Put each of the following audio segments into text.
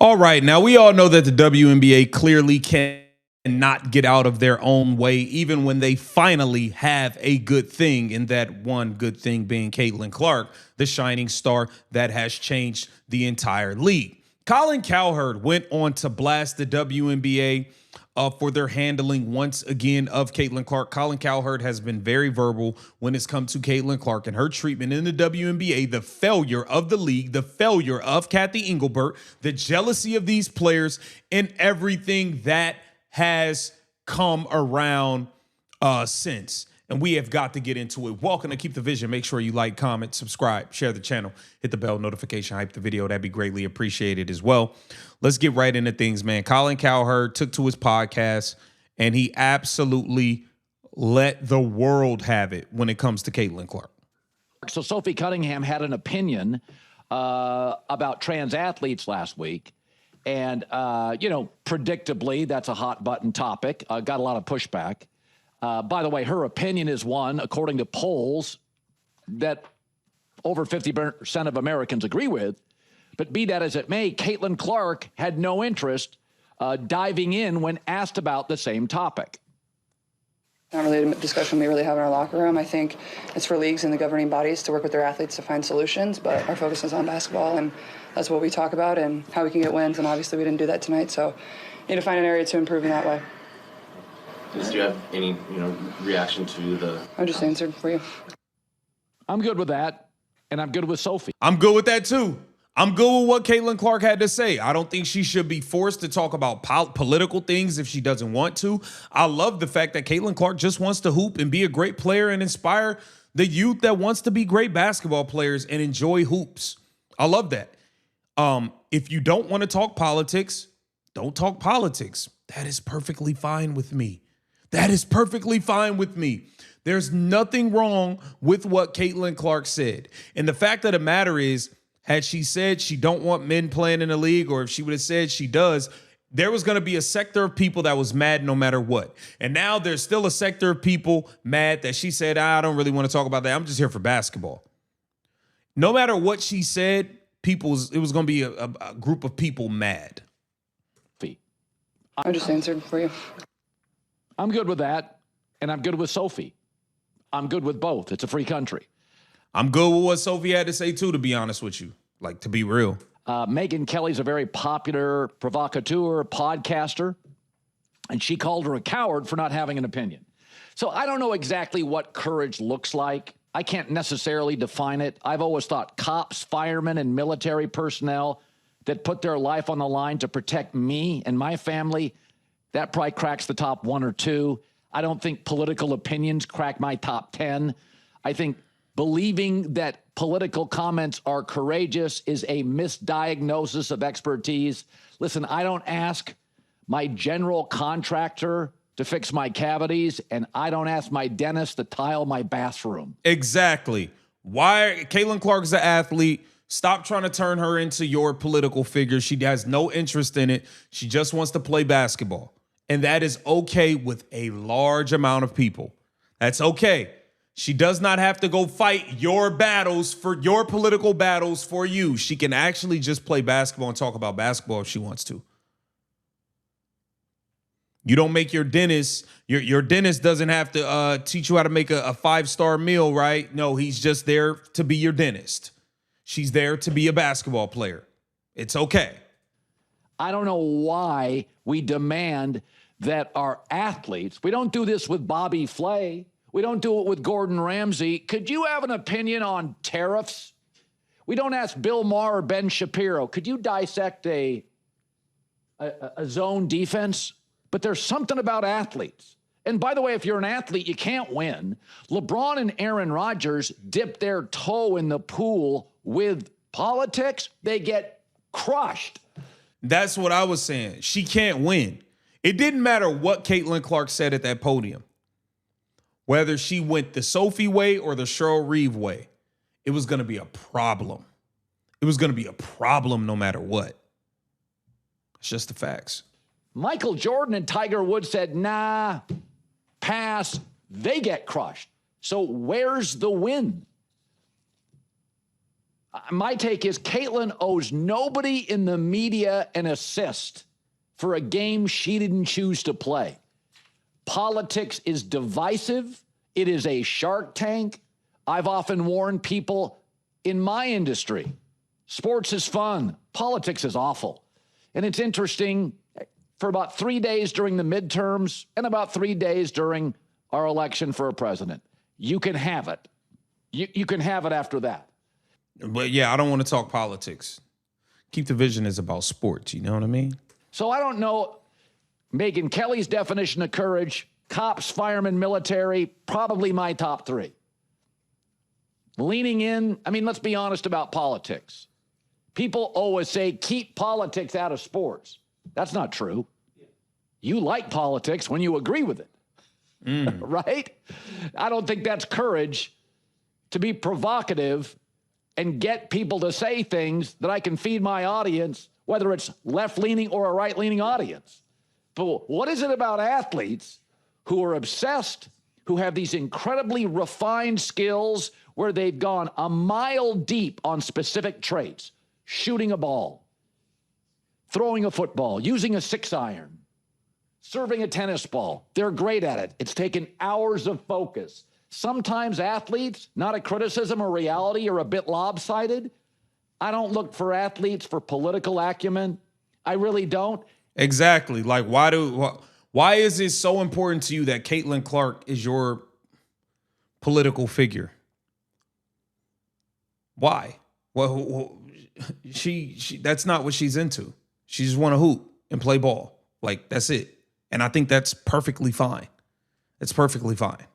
All right, now we all know that the WNBA clearly cannot get out of their own way, even when they finally have a good thing, and that one good thing being Caitlyn Clark, the shining star that has changed the entire league. Colin Cowherd went on to blast the WNBA for their handling once again of Caitlyn Clark. Colin Cowherd has been very verbal when it's come to Caitlyn Clark and her treatment in the WNBA, the failure of the league, the failure of Kathy Engelbert, the jealousy of these players, and everything that has come around since. And we have got to get into it. Welcome to Keep the Vision. Make sure you like, comment, subscribe, share the channel, hit the bell notification, hype the video. That'd be greatly appreciated as well. Let's get right into things, man. Colin Cowherd took to his podcast and he absolutely let the world have it when it comes to Caitlyn Clark. So Sophie Cunningham had an opinion about trans athletes last week. And, you know, predictably, that's a hot button topic. Got a lot of pushback. By the way, her opinion is one, according to polls, that over 50% of Americans agree with. But be that as it may, Caitlyn Clark had no interest diving in when asked about the same topic. Not really a discussion we really have in our locker room. I think it's for leagues and the governing bodies to work with their athletes to find solutions, but our focus is on basketball, and that's what we talk about and how we can get wins, and obviously we didn't do that tonight, so need to find an area to improve in that way. Do you have any, reaction to the... I just answered for you. I'm good with that, and I'm good with Sophie. I'm good with that too. I'm good with what Caitlyn Clark had to say. I don't think she should be forced to talk about political things if she doesn't want to. I love the fact that Caitlyn Clark just wants to hoop and be a great player and inspire the youth that wants to be great basketball players and enjoy hoops. I love that. If you don't want to talk politics, don't talk politics. That is perfectly fine with me. That is perfectly fine with me. There's nothing wrong with what Caitlyn Clark said. And the fact of the matter is, had she said she don't want men playing in the league, or if she would have said she does, there was going to be a sector of people that was mad no matter what. And now there's still a sector of people mad that she said, I don't really want to talk about that. I'm just here for basketball. No matter what she said, it was going to be a group of people mad. I just answered for you. I'm good with that, and I'm good with Sophie. I'm good with both. It's a free country. I'm good with what Sophie had to say, too, to be honest with you. Like, to be real. Megyn Kelly's a very popular provocateur, podcaster, and she called her a coward for not having an opinion. So I don't know exactly what courage looks like. I can't necessarily define it. I've always thought cops, firemen, and military personnel that put their life on the line to protect me and my family, that probably cracks the top 1 or 2. I don't think political opinions crack my top 10. I think believing that political comments are courageous is a misdiagnosis of expertise. Listen, I don't ask my general contractor to fix my cavities, and I don't ask my dentist to tile my bathroom. Exactly. Why? Caitlyn Clark is an athlete. Stop trying to turn her into your political figure. She has no interest in it. She just wants to play basketball. And that is okay with a large amount of people. That's okay. She does not have to go fight your battles for your political battles for you. She can actually just play basketball and talk about basketball if she wants to. You don't make your dentist, your dentist doesn't have to teach you how to make a 5-star meal, right? No, he's just there to be your dentist. She's there to be a basketball player. It's okay. I don't know why we demand that our athletes, we don't do this with Bobby Flay, we don't do it with Gordon Ramsay. Could you have an opinion on tariffs? We don't ask Bill Maher or Ben Shapiro, could you dissect a zone defense? But there's something about athletes. And by the way, if you're an athlete, you can't win. LeBron and Aaron Rodgers dip their toe in the pool with politics. They get crushed. That's what I was saying. She can't win. It didn't matter what Caitlyn Clark said at that podium. Whether she went the Sophie way or the Cheryl Reeve way, it was going to be a problem. It was going to be a problem no matter what. It's just the facts. Michael Jordan and Tiger Woods said, nah, pass. They get crushed. So where's the win? My take is Caitlyn owes nobody in the media an assist for a game she didn't choose to play. Politics is divisive. It is a Shark Tank. I've often warned people in my industry, sports is fun. Politics is awful. And it's interesting, for about 3 days during the midterms and about 3 days during our election for a president, you can have it. You can have it after that. But yeah, I don't want to talk politics. Keep the Vision is about sports. You know what I mean? So I don't know Megyn Kelly's definition of courage. Cops, firemen, military, probably my top three. Leaning in, I mean, let's be honest about politics. People always say, keep politics out of sports. That's not true. You like politics when you agree with it, right? I don't think that's courage to be provocative and get people to say things that I can feed my audience, whether it's left-leaning or a right-leaning audience. But what is it about athletes who are obsessed, who have these incredibly refined skills where they've gone a mile deep on specific traits? Shooting a ball, throwing a football, using a 6-iron, serving a tennis ball. They're great at it. It's taken hours of focus. Sometimes athletes, not a criticism or reality, are a bit lopsided. I don't look for athletes for political acumen. I really don't. Exactly. Like, why is it so important to you that Caitlyn Clark is your political figure? Why? Well, she that's not what she's into. She just want to hoop and play ball. Like, that's it. And I think that's perfectly fine. It's perfectly fine.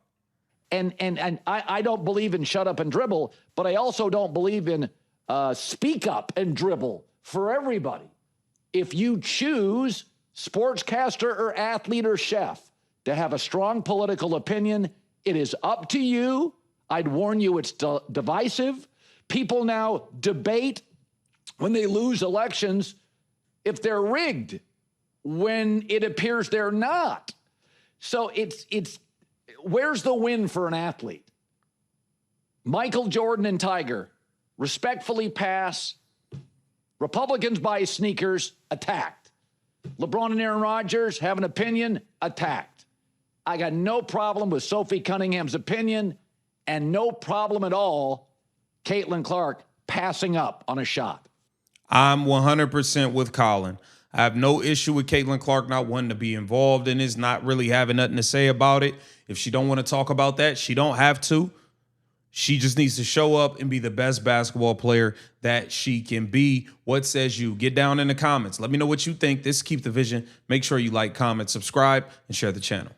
And I don't believe in shut up and dribble, but I also don't believe in speak up and dribble for everybody. If you choose, sportscaster or athlete or chef, to have a strong political opinion, it is up to you. I'd warn you, it's divisive. People now debate when they lose elections if they're rigged, when it appears they're not. So it's where's the win for an athlete? Michael Jordan and Tiger respectfully pass. Republicans buy sneakers, attacked. LeBron and Aaron Rodgers have an opinion, attacked. I got no problem with Sophie Cunningham's opinion and no problem at all Caitlyn Clark passing up on a shot. I'm 100% with Colin. I have no issue with Caitlyn Clark not wanting to be involved in this, not really having nothing to say about it. If she don't want to talk about that, she don't have to. She just needs to show up and be the best basketball player that she can be. What says you? Get down in the comments. Let me know what you think. This is Keep the Vision. Make sure you like, comment, subscribe, and share the channel.